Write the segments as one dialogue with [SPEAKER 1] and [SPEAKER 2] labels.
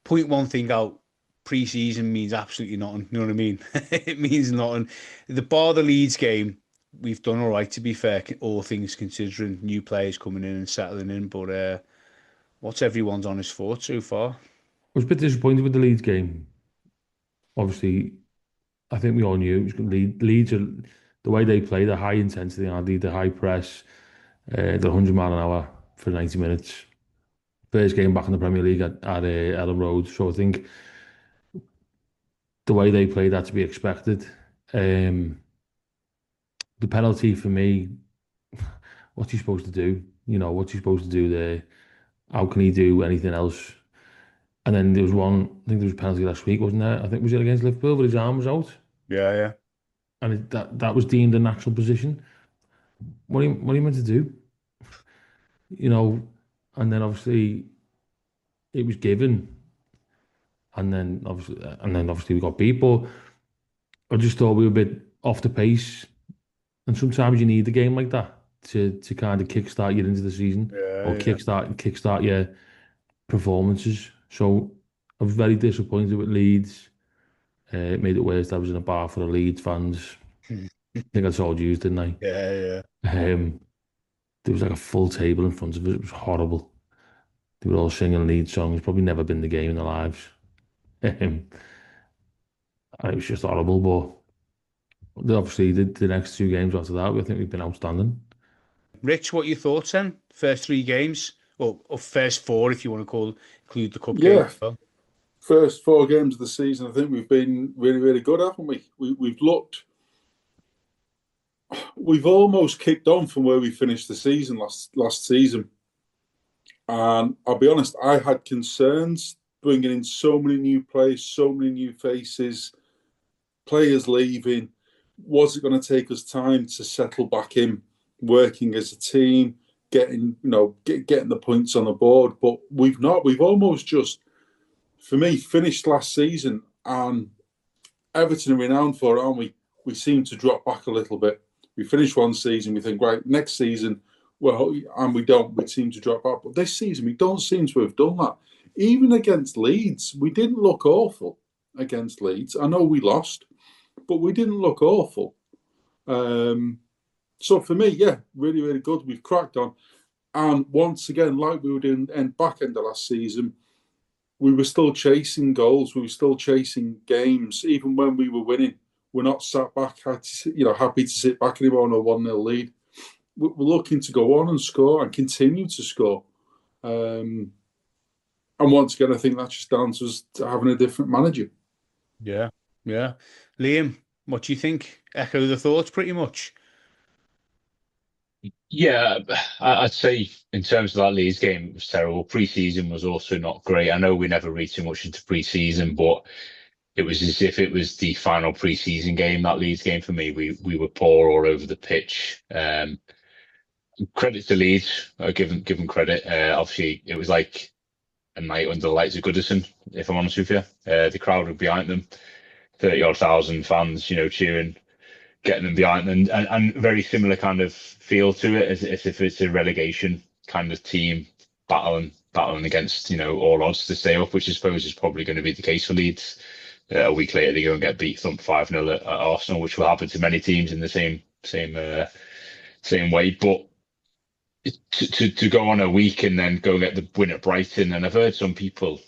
[SPEAKER 1] point one thing out. Pre-season means absolutely nothing. You know what I mean? It means nothing. The bar the Leeds game, we've done all right to be fair, all things considering. New players coming in and settling in, but what's everyone's honest thought so far?
[SPEAKER 2] Was a bit disappointed with the Leeds game. Obviously, I think we all knew it was going to Leeds are the way they play, the high intensity, the high press, the 100 mile an hour for 90 minutes. First game back in the Premier League at Ellen Road. So I think the way they played that to be expected. Um, the penalty for me, what's he supposed to do? What's he supposed to do there? How can he do anything else? And then there was one, I think there was a penalty last week, wasn't there? I think was it against Liverpool, but his arm was out,
[SPEAKER 1] Yeah, yeah.
[SPEAKER 2] and that was deemed a natural position. What are you meant to do? You know, and then obviously it was given, and then obviously we got beat. But I just thought we were a bit off the pace, and sometimes you need a game like that to kind of kickstart you into the season or
[SPEAKER 1] Yeah, yeah.
[SPEAKER 2] kickstart your performances. So I was very disappointed with Leeds. It made it worse. I was in a bar for the Leeds fans. I think I told you, didn't I?
[SPEAKER 1] Yeah, yeah.
[SPEAKER 2] Um, there was like a full table in front of it. It was horrible. They were all singing Leeds songs. Probably never been the game in their lives. Um, and it was just horrible. But obviously, the next two games after that, I think we've been outstanding.
[SPEAKER 1] Rich, what are your thoughts then? First three games, or first four, if you want to include the cup game
[SPEAKER 3] Yeah,
[SPEAKER 1] as well.
[SPEAKER 3] first 4 games of the season, I think we've been really, really good, haven't we? We've almost kicked on from where we finished the season last season. And I'll be honest, I had concerns bringing in so many new players, so many new faces, players leaving. Was it going to take us time to settle back in, working as a team, getting the points on the board? But we've not. We've almost just, for me, finished last season, and Everton are renowned for it, aren't we? We seem to drop back a little bit. We finish one season, we think, right, next season, well, and we don't. We seem to drop back. But this season, we don't seem to have done that. Even against Leeds, we didn't look awful against Leeds. I know we lost, but we didn't look awful. Um, so for me, yeah, really, really good. We've cracked on. And once again, like we were doing back end of last season, we were still chasing goals. We were still chasing games, even when we were winning. We're not sat back, happy to sit back anymore on a 1-0 lead. We're looking to go on and score and continue to score. Um, and once again, I think that's just down to us having a different manager.
[SPEAKER 1] Yeah, yeah. Liam, what do you think? Echo the thoughts pretty much.
[SPEAKER 4] Yeah, I'd say in terms of that Leeds game, it was terrible. Pre-season was also not great. I know we never read too much into pre-season, but it was as if it was the final pre-season game, that Leeds game for me. We were poor all over the pitch. Credit to Leeds, give them credit. Obviously, it was like a night under the lights of Goodison, if I'm honest with you. The crowd were behind them, 30 odd thousand fans, cheering, getting them behind them, and very similar kind of feel to it as if it's a relegation kind of team battling against all odds to stay up, which I suppose is probably going to be the case for Leeds. A week later, they go and get beat thump 5-0 at Arsenal, which will happen to many teams in the same way. But to go on a week and then go get the win at Brighton, and I've heard some people,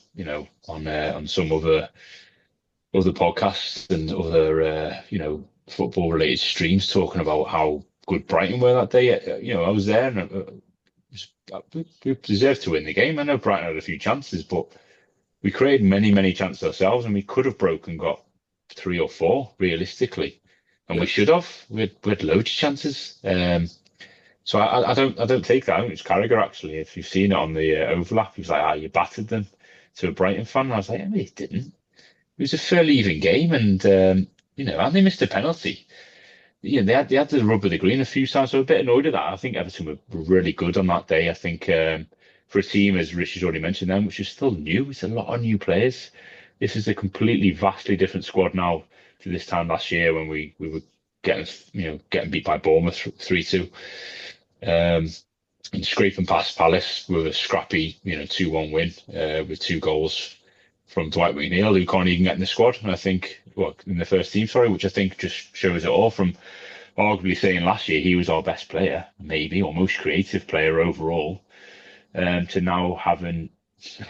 [SPEAKER 4] on some other podcasts and other football related streams talking about how good Brighton were that day. I was there and we deserved to win the game. I know Brighton had a few chances, but we created many, many chances ourselves, and we could have broken got three or four realistically, and we
[SPEAKER 3] Yeah,
[SPEAKER 4] should have. We had loads of chances. So I don't take that. I think it's Carragher actually. If you've seen it on the overlap, he was like, you battered them to a Brighton fan. And I was like, I mean, he didn't. It was a fairly even game, and they missed a penalty. Yeah, they had the rub of the green a few times. So I'm a bit annoyed at that. I think Everton were really good on that day. I think for a team, as Rich has already mentioned, them which is still new, it's a lot of new players. This is a completely, vastly different squad now to this time last year when we were getting beat by Bournemouth 3-2, and scraping past Palace with a scrappy 2-1 win with two goals Dwight McNeil, who can't even get in the squad. And I think, well, in the first team, sorry, which I think just shows it all from arguably saying last year he was our best player, maybe, or most creative player overall, to now having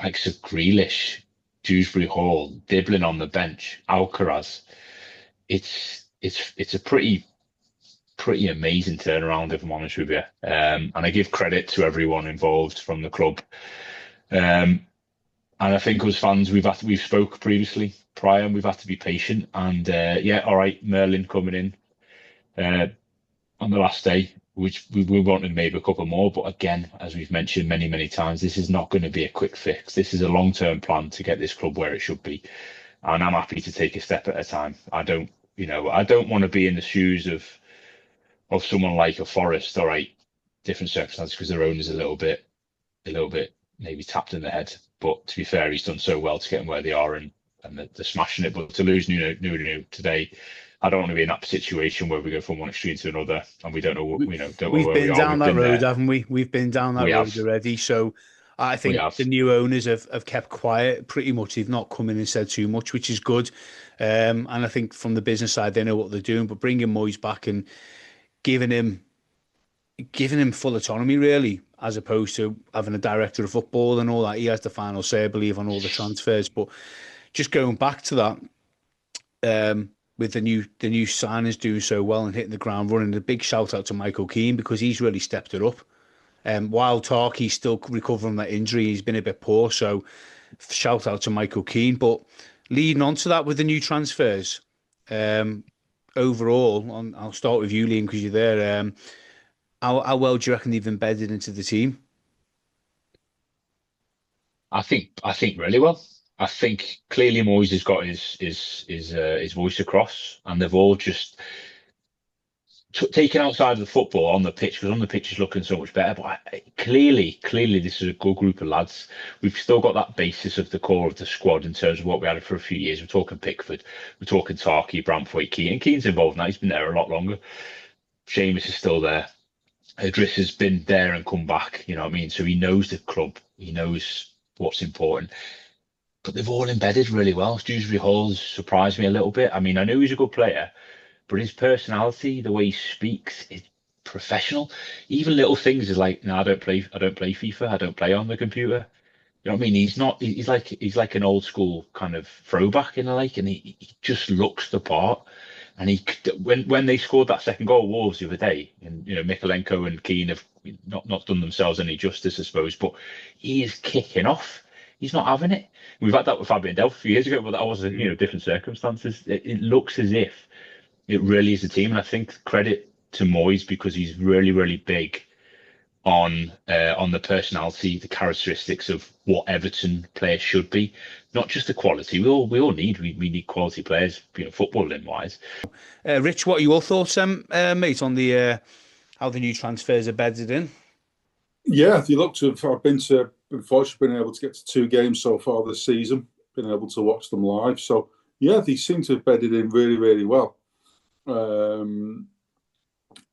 [SPEAKER 4] like Sir Grealish, Dewsbury Hall, Diblin on the bench, Alcaraz. It's a pretty amazing turnaround, if I'm honest with you. And I give credit to everyone involved from the club. And I think as fans, we've spoke previously prior, and we've had to be patient. And yeah, all right, Merlin coming in on the last day, which we wanted maybe a couple more. But again, as we've mentioned many times, this is not going to be a quick fix. This is a long-term plan to get this club where it should be. And I'm happy to take a step at a time. I don't want to be in the shoes of someone like a Forest. All right, different circumstances because their owner's a little bit maybe tapped in the head. But to be fair, he's done so well to get them where they are, and they're smashing it. But to lose Nuno today, I don't want to be in that situation where we go from one extreme to another and we don't know don't know
[SPEAKER 1] We've
[SPEAKER 4] where
[SPEAKER 1] been
[SPEAKER 4] we are.
[SPEAKER 1] down
[SPEAKER 4] We've
[SPEAKER 1] that
[SPEAKER 4] been
[SPEAKER 1] road,
[SPEAKER 4] there.
[SPEAKER 1] haven't we? We've been down that
[SPEAKER 4] We
[SPEAKER 1] road
[SPEAKER 4] have.
[SPEAKER 1] already. So I think the new owners have kept quiet pretty much. They've not come in and said too much, which is good. And I think from the business side, they know what they're doing. But bringing Moyes back and giving him full autonomy, really, as opposed to having a director of football and all that. He has the final say, I believe, on all the transfers. But just going back to that, with the new signings doing so well and hitting the ground running, a big shout out to Michael Keane because he's really stepped it up. While he's still recovering from that injury. He's been a bit poor, so shout out to Michael Keane. But leading on to that with the new transfers, overall, I'll start with you, Liam, because you're there. How well do you reckon they've embedded into the team?
[SPEAKER 4] I think really well. I think clearly Moyes has got his voice across, and they've all just taken outside of the football on the pitch, because on the pitch is looking so much better. But clearly, this is a good group of lads. We've still got that basis of the core of the squad in terms of what we had for a few years. We're talking Pickford, we're talking Tarky, Bramthwaite, Keane. Keane's involved now. He's been there a lot longer. Seamus is still there. Idris has been there and come back. You know what I mean? So he knows the club. He knows what's important. But they've all embedded really well. Dewsbury Hall's surprised me a little bit. I mean, I know he's a good player, but his personality, the way he speaks, is professional. Even little things is like, no, I don't play FIFA. I don't play on the computer. You know what I mean? He's not. He's like an old school kind of throwback in the like, and he just looks the part. And when they scored that second goal, Wolves the other day, and Mikolenko and Keane have not done themselves any justice, I suppose. But he is kicking off. He's not having it. We've had that with Fabian Delph a few years ago, but that was different circumstances. It looks as if it really is a team, and I think credit to Moyes because he's really big on the personality, the characteristics of what Everton players should be, not just the quality. We all need quality players, footballing wise.
[SPEAKER 1] Rich, what are your thoughts, mate, on the how the new transfers are bedded in?
[SPEAKER 3] Yeah, if you look to, I've been able to get to 2 games so far this season, been able to watch them live. So yeah, they seem to have bedded in really well.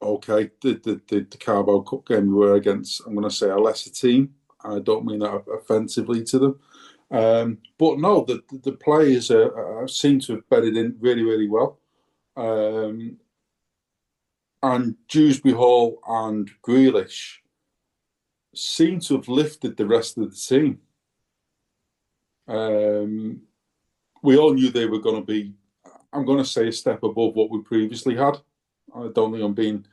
[SPEAKER 3] Okay, the Carabao Cup game we were against, I'm going to say a lesser team. I don't mean that offensively to them. But no, the players seem to have bedded in really well. And Dewsbury Hall and Grealish seem to have lifted the rest of the team. We all knew they were going to be, I'm going to say, a step above what we previously had. I don't think I'm being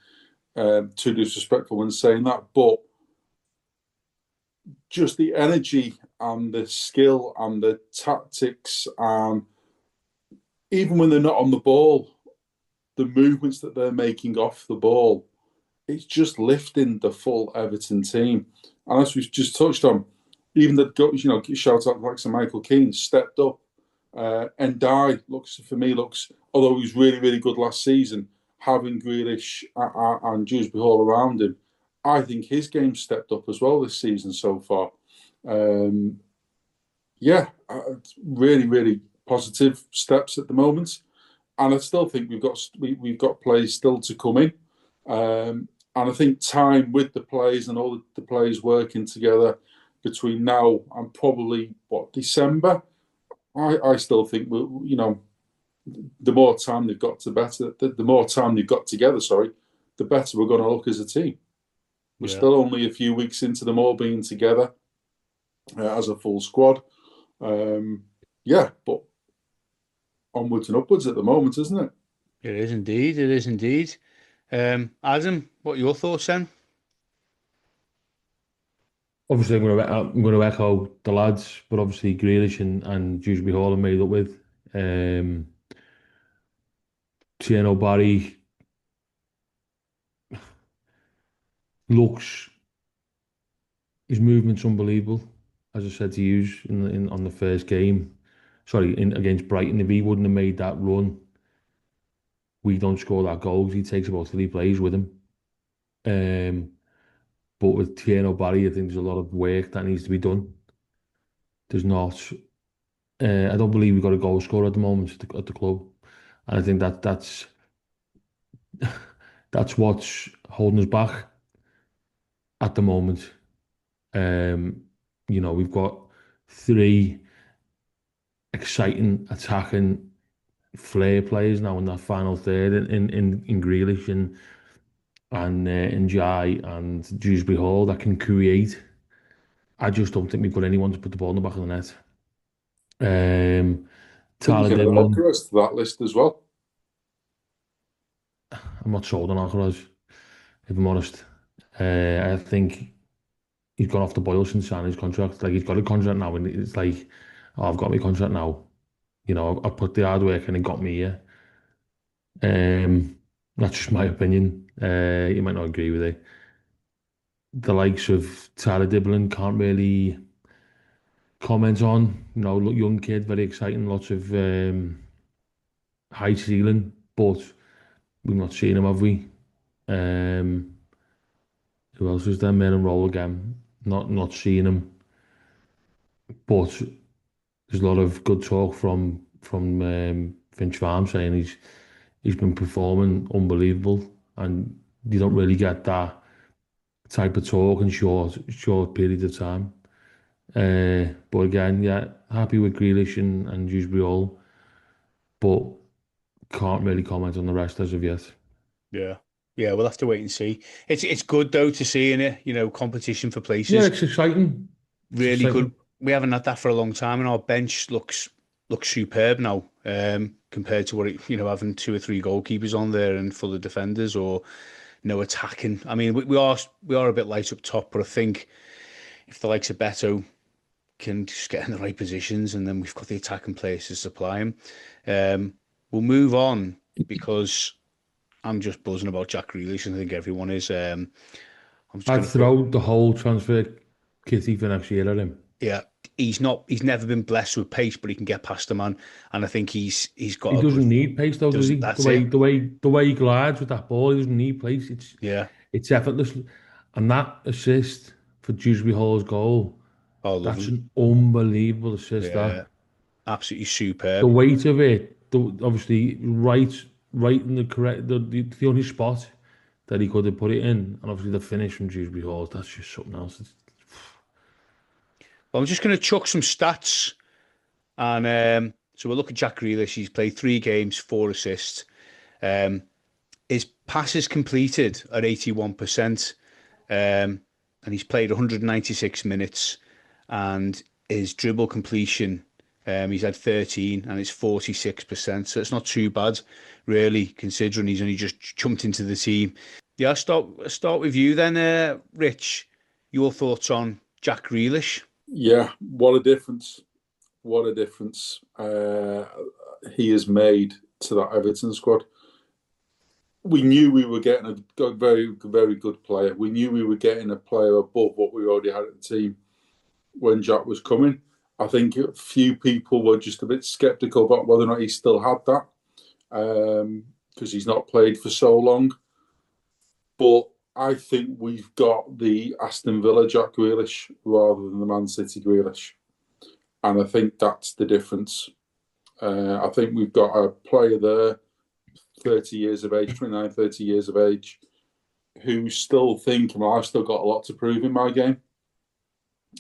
[SPEAKER 3] too disrespectful when saying that, but just the energy and the skill and the tactics, even when they're not on the ball, the movements that they're making off the ball, it's just lifting the full Everton team. And as we've just touched on, even the shout out like Sir Michael Keane stepped up. And looks, although he was really good last season, having Grealish and Dewsbury Hall around him, I think his game stepped up as well this season so far. Really positive steps at the moment, and I still think we've got players still to come in, and I think time with the players and all the players working together between now and probably December, I still think the more time they've got to better, the more time they've got together. Sorry, the better we're going to look as a team. We're still only a few weeks into them all being together as a full squad. But onwards and upwards at the moment, isn't it?
[SPEAKER 1] It is indeed. It is indeed. Adam, what are your thoughts then?
[SPEAKER 2] Obviously, I'm going to echo the lads, but obviously Grealish and Dewsbury Hall are made up with. Tieno Barry looks, his movement's unbelievable. As I said to you on the first game, sorry, against Brighton, if he wouldn't have made that run, we don't score that goal. He takes about 3 plays with him. But with Tieno Barry, I think there's a lot of work that needs to be done. There's not. I don't believe we've got a goal scorer at the moment at the club, and I think that's what's holding us back at the moment. We've got 3 exciting attacking flair players now in that final third in Grealish and Jai and Dewsbury Hall that can create. I just don't think we've got anyone to put the ball in the back of the net.
[SPEAKER 3] I think
[SPEAKER 2] Tyler
[SPEAKER 3] you can add
[SPEAKER 2] Dibblin,
[SPEAKER 3] Alcaraz to that list as well.
[SPEAKER 2] I'm not sold on Alcaraz, if I'm honest. I think he's gone off the boil since signing his contract. Like, he's got a contract now, and it's like, oh, I've got my contract now. I put the hard work and it got me here. That's just my opinion. You might not agree with it. The likes of Tyler Dibblin can't really comment on. Look, young kid, very exciting, lots of high ceiling, but we've not seen him, have we? Um, who else is there? Man and roll again. Not seeing him, but there's a lot of good talk from Finch Farm saying he's been performing unbelievable, and you don't really get that type of talk in short periods of time. But again, yeah, happy with Grealish and Dewsbury Hall, but can't really comment on the rest as of yet.
[SPEAKER 1] Yeah. Yeah, we'll have to wait and see. It's good though to see in it, competition for
[SPEAKER 2] Yeah,
[SPEAKER 1] places.
[SPEAKER 2] it's exciting. It's
[SPEAKER 1] Really good.
[SPEAKER 2] exciting.
[SPEAKER 1] We haven't had that for a long time, and our bench looks superb now, compared to having 2 or 3 goalkeepers on there and full of defenders or no attacking. I mean, we are a bit light up top, but I think if the likes of Beto can just get in the right positions, and then we've got the attacking players to supply him. We'll move on because I'm just buzzing about Jack Grealish, and I think everyone is. I'm just
[SPEAKER 2] I'd
[SPEAKER 1] going to put,
[SPEAKER 2] throw the whole transfer kitty for next year at him.
[SPEAKER 1] yeah, he's never been blessed with pace, but he can get past the man, and I think he's got
[SPEAKER 2] He
[SPEAKER 1] a good.
[SPEAKER 2] doesn't need pace though, does he? The
[SPEAKER 1] That's
[SPEAKER 2] way
[SPEAKER 1] it.
[SPEAKER 2] the way the way he glides with that ball, he doesn't need pace.
[SPEAKER 1] Yeah.
[SPEAKER 2] It's effortless. And that assist for Dewsbury Hall's goal,
[SPEAKER 1] I love
[SPEAKER 2] that's
[SPEAKER 1] him.
[SPEAKER 2] an unbelievable assist.
[SPEAKER 1] Yeah,
[SPEAKER 2] That
[SPEAKER 1] absolutely
[SPEAKER 2] the
[SPEAKER 1] superb.
[SPEAKER 2] weight of it, obviously right in the correct the only spot that he could have put it in, and obviously the finish from Dewsbury Hall, that's just something else.
[SPEAKER 1] Well, I'm just going to chuck some stats, and so we'll look at Jack Grealish. He's played 3 games, 4 assists. Um, his passes completed at 81%, and he's played 196 minutes, and his dribble completion, he's had 13, and it's 46%. So it's not too bad, really, considering he's only just jumped into the team. Yeah, I'll start with you then, Rich. Your thoughts on Jack Grealish?
[SPEAKER 3] Yeah, what a difference. What a difference he has made to that Everton squad. We knew we were getting a very, very good player. We knew we were getting a player above what we already had at the team when Jack was coming. I think a few people were just a bit sceptical about whether or not he still had that, because he's not played for so long. But I think we've got the Aston Villa Jack Grealish rather than the Man City Grealish. And I think that's the difference. I think we've got a player there, 30 years of age, 29, 30 years of age, who's still thinking, well, I've still got a lot to prove in my game.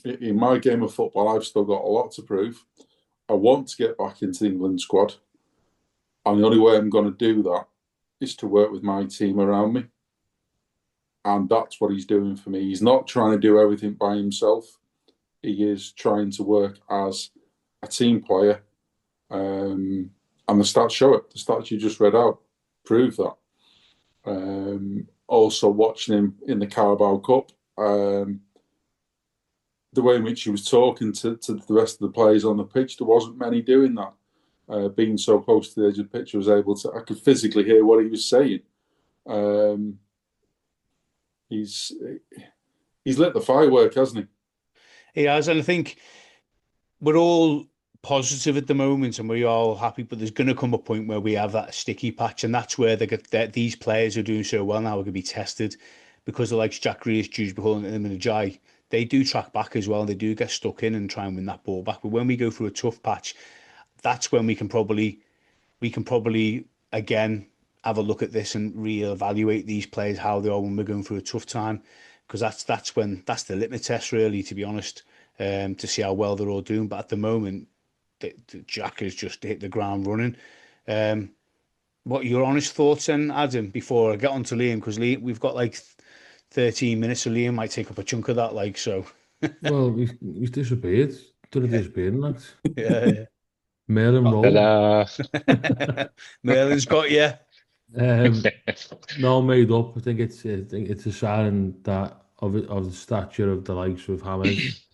[SPEAKER 3] In my game of football, I've still got a lot to prove. I want to get back into the England squad. And the only way I'm going to do that is to work with my team around me. And that's what he's doing for me. He's not trying to do everything by himself. He is trying to work as a team player. And the stats show it. The stats you just read out prove that. Also watching him in the Carabao Cup, the way in which he was talking to the rest of the players on the pitch, there wasn't many doing that. Being so close to the edge of the pitch, I could physically hear what he was saying. He's lit the firework, hasn't he?
[SPEAKER 1] He has, and I think we're all positive at the moment and we're all happy, but there's going to come a point where we have that sticky patch, and that's where these players who are doing so well now are going to be tested, because the likes Jack Grealish, Jude Bellingham and Ajayi, they do track back as well. They do get stuck in and try and win that ball back. But when we go through a tough patch, that's when we can probably again have a look at this and reevaluate these players, how they are when we're going through a tough time, because that's the litmus test, really, to be honest, to see how well they're all doing. But at the moment, Jack has just hit the ground running. What are your honest thoughts then, Adam, before I get on to Liam? Because we've got like 13 minutes, so Liam might take up a chunk of that, like, so.
[SPEAKER 2] Well, he's disappeared. Did it disappear, that?
[SPEAKER 1] Yeah.
[SPEAKER 2] Merlin roll.
[SPEAKER 1] Merlin's got you.
[SPEAKER 2] No, made up. I think it's a sign that of the stature of the likes of Hammers,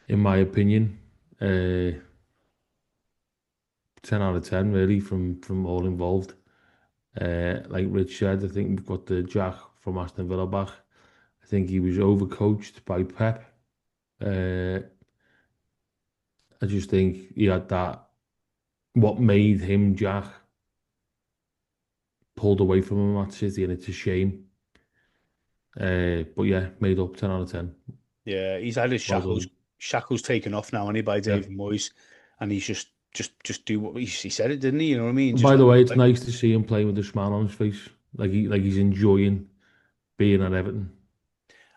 [SPEAKER 2] in my opinion. 10 out of 10, really, from all involved. Like Rich said, I think we've got the Jack from Aston Villa back. I think he was overcoached by Pep. I just think he had that. What made him Jack pulled away from him at City, and it's a shame. But yeah, made up 10 out of 10.
[SPEAKER 1] Yeah, he's had his shackles taken off now, and by David Moyes, and he's just do what he said it, didn't he? You know what I mean?
[SPEAKER 2] By the way, it's nice to see him playing with a smile on his face, like he's enjoying being at Everton.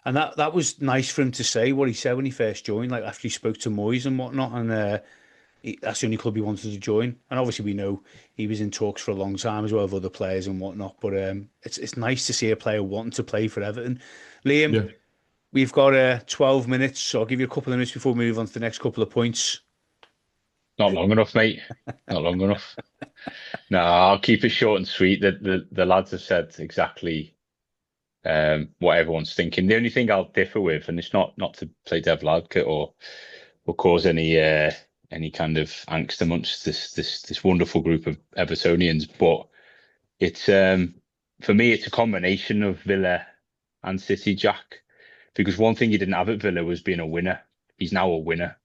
[SPEAKER 1] And that was nice for him to say what he said when he first joined, like after he spoke to Moyes and whatnot, and that's the only club he wanted to join. And obviously we know he was in talks for a long time as well with other players and whatnot. But it's nice to see a player wanting to play for Everton. Liam, we've got 12 minutes, so I'll give you a couple of minutes before we move on to the next couple of points.
[SPEAKER 4] Not long enough, mate. Not long enough. No, I'll keep it short and sweet. The lads have said exactly what everyone's thinking. The only thing I'll differ with, and it's not to play devil advocate or cause any kind of angst amongst this wonderful group of Evertonians, but it's for me it's a combination of Villa and City, Jack. Because one thing he didn't have at Villa was being a winner. He's now a winner.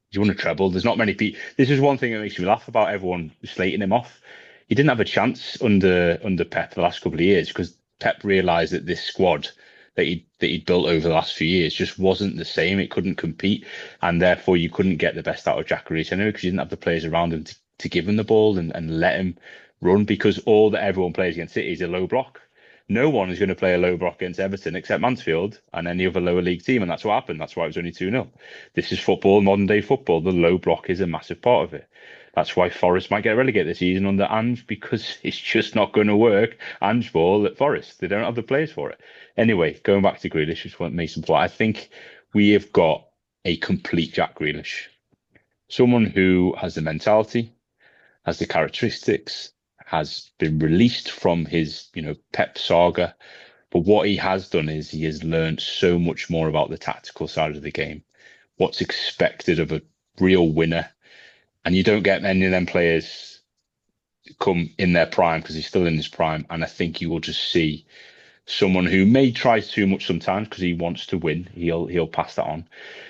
[SPEAKER 4] He's won a treble. There's not many people. This is one thing that makes me laugh about everyone slating him off. He didn't have a chance under Pep the last couple of years because Pep realised that this squad that he'd built over the last few years just wasn't the same. It couldn't compete, and therefore you couldn't get the best out of Jack Grealish anyway because you didn't have the players around him to give him the ball and let him run. Because all that everyone plays against City is a low block. No one is going to play a low block against Everton except Mansfield and any other lower league team, and that's what happened. That's why it was only 2-0. This is football, modern day football. The low block is a massive part of it. That's why Forest might get relegated this season under Ange, because it's just not going to work. Ange ball at Forest. They don't have the players for it. Anyway, going back to Grealish, which won't Mason plot. I think we have got a complete Jack Grealish. Someone who has the mentality, has the characteristics, has been released from his, Pep saga. But what he has done is he has learned so much more about the tactical side of the game, what's expected of a real winner. And you don't get many of them players come in their prime because he's still in his prime. And I think you will just see someone who may try too much sometimes because he wants to win. He'll pass that on.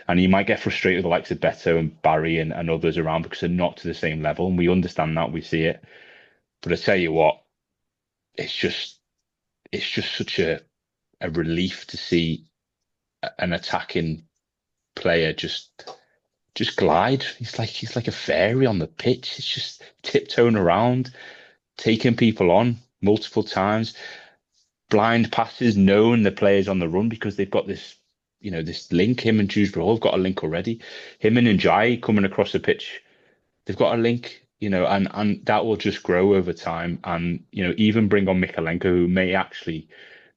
[SPEAKER 4] And he might get frustrated with the likes of Beto and Barry and others around because they're not to the same level. And we understand that, we see it. But I tell you what, it's just such a relief to see an attacking player just glide. He's like a fairy on the pitch. It's just tiptoeing around, taking people on multiple times. Blind passes, knowing the players on the run because they've got this, this link. Him and Dewsbury have got a link already. Him and Ajayi coming across the pitch they've got a link, and that will just grow over time. And even bring on Mikalenko, who may actually,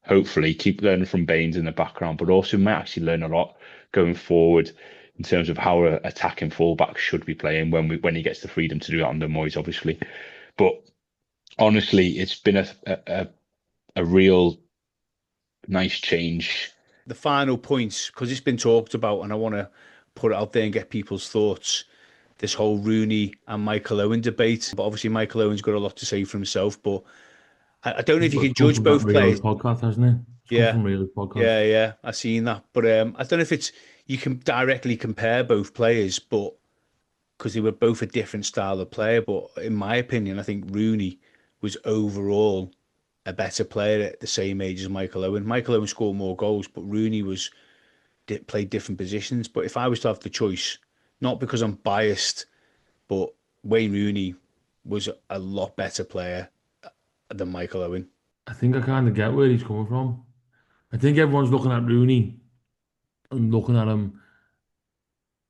[SPEAKER 4] hopefully, keep learning from Baines in the background, but also might actually learn a lot going forward in terms of how a attacking fullback should be playing when he gets the freedom to do it under Moyes, obviously. But honestly, it's been a real nice change.
[SPEAKER 1] The final points, because it's been talked about, and I want to put it out there and get people's thoughts. This whole Rooney and Michael Owen debate. But obviously, Michael Owen's got a lot to say for himself. But I don't know if you
[SPEAKER 2] It's
[SPEAKER 1] can
[SPEAKER 2] come
[SPEAKER 1] judge
[SPEAKER 2] from that
[SPEAKER 1] both
[SPEAKER 2] Rio
[SPEAKER 1] players.
[SPEAKER 2] podcast, hasn't it? It's come
[SPEAKER 1] Yeah,
[SPEAKER 2] from Rio's podcast.
[SPEAKER 1] yeah, I seen that. But I don't know if it's you can directly compare both players, but because they were both a different style of player. But in my opinion, I think Rooney was overall a better player at the same age as Michael Owen. Michael Owen scored more goals, but Rooney played different positions. But if I was to have the choice, not because I'm biased, but Wayne Rooney was a lot better player than Michael Owen.
[SPEAKER 2] I think I kind of get where he's coming from. I think everyone's looking at Rooney and looking at him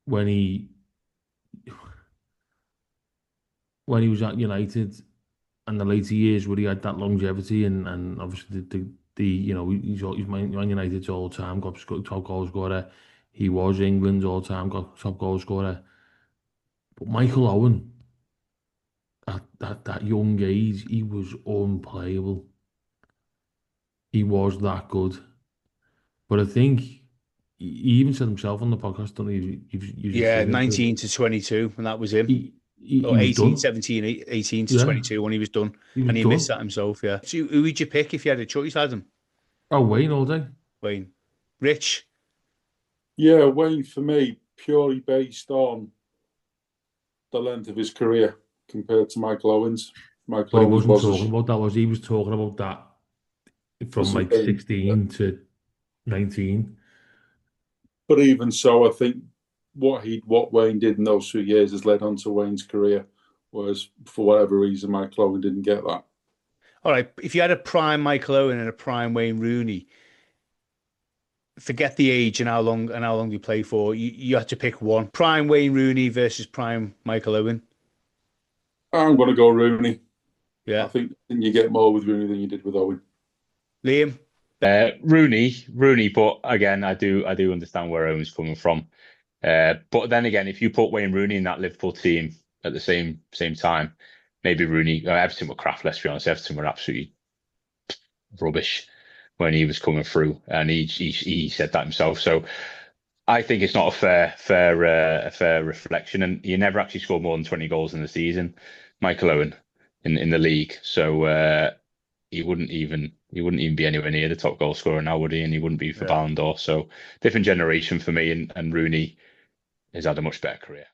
[SPEAKER 2] when he was at United and the later years where he had that longevity and obviously he's Man United's all time top goal scorer. He was England's all time top goal scorer. But Michael Owen at that young age, he was unplayable. He was that good. But I think he even said himself on the podcast, don't he? You just
[SPEAKER 1] Yeah,
[SPEAKER 2] referred to it.
[SPEAKER 1] 19 to 22, and that was him.
[SPEAKER 2] He
[SPEAKER 1] Or
[SPEAKER 2] was
[SPEAKER 1] 18,
[SPEAKER 2] done.
[SPEAKER 1] 17, 18 to
[SPEAKER 2] Yeah,
[SPEAKER 1] 22 when he was done.
[SPEAKER 2] he was
[SPEAKER 1] And he missed
[SPEAKER 2] done.
[SPEAKER 1] that himself, yeah. So who would you pick if you had a choice, Adam?
[SPEAKER 2] Oh, Wayne all day.
[SPEAKER 1] Wayne. Rich?
[SPEAKER 3] Yeah, Wayne for me, purely based on the length of his career compared to Michael Owens.
[SPEAKER 2] But
[SPEAKER 3] Michael
[SPEAKER 2] he
[SPEAKER 3] Owens
[SPEAKER 2] wasn't
[SPEAKER 3] was
[SPEAKER 2] talking about that, was he? He was talking about that
[SPEAKER 3] a
[SPEAKER 2] from like
[SPEAKER 3] sustained.
[SPEAKER 2] 16 to 19.
[SPEAKER 3] But even so, I think what Wayne did in those 2 years has led on to Wayne's career, whereas for whatever reason Michael Owen didn't get that.
[SPEAKER 1] All right, if you had a prime Michael Owen and a prime Wayne Rooney, forget the age and how long you play for. You had to pick one. Prime Wayne Rooney versus prime Michael Owen.
[SPEAKER 3] I'm going to go Rooney. I
[SPEAKER 1] Yeah.
[SPEAKER 3] think you get more with Rooney than you did with Owen.
[SPEAKER 1] Liam?
[SPEAKER 4] Rooney, but again, I do understand where Owen's coming from. But then again, if you put Wayne Rooney in that Liverpool team at the same time, maybe Rooney, Everton were crap. Let's be honest, Everton were absolutely rubbish when he was coming through, and he said that himself. So I think it's not a fair reflection, and he never actually scored more than 20 goals in the season, Michael Owen, in the league. So he wouldn't even be anywhere near the top goal scorer now, would he? And he wouldn't be for
[SPEAKER 1] Yeah.
[SPEAKER 4] Ballon d'Or. So different generation for me, and Rooney has had a much better career.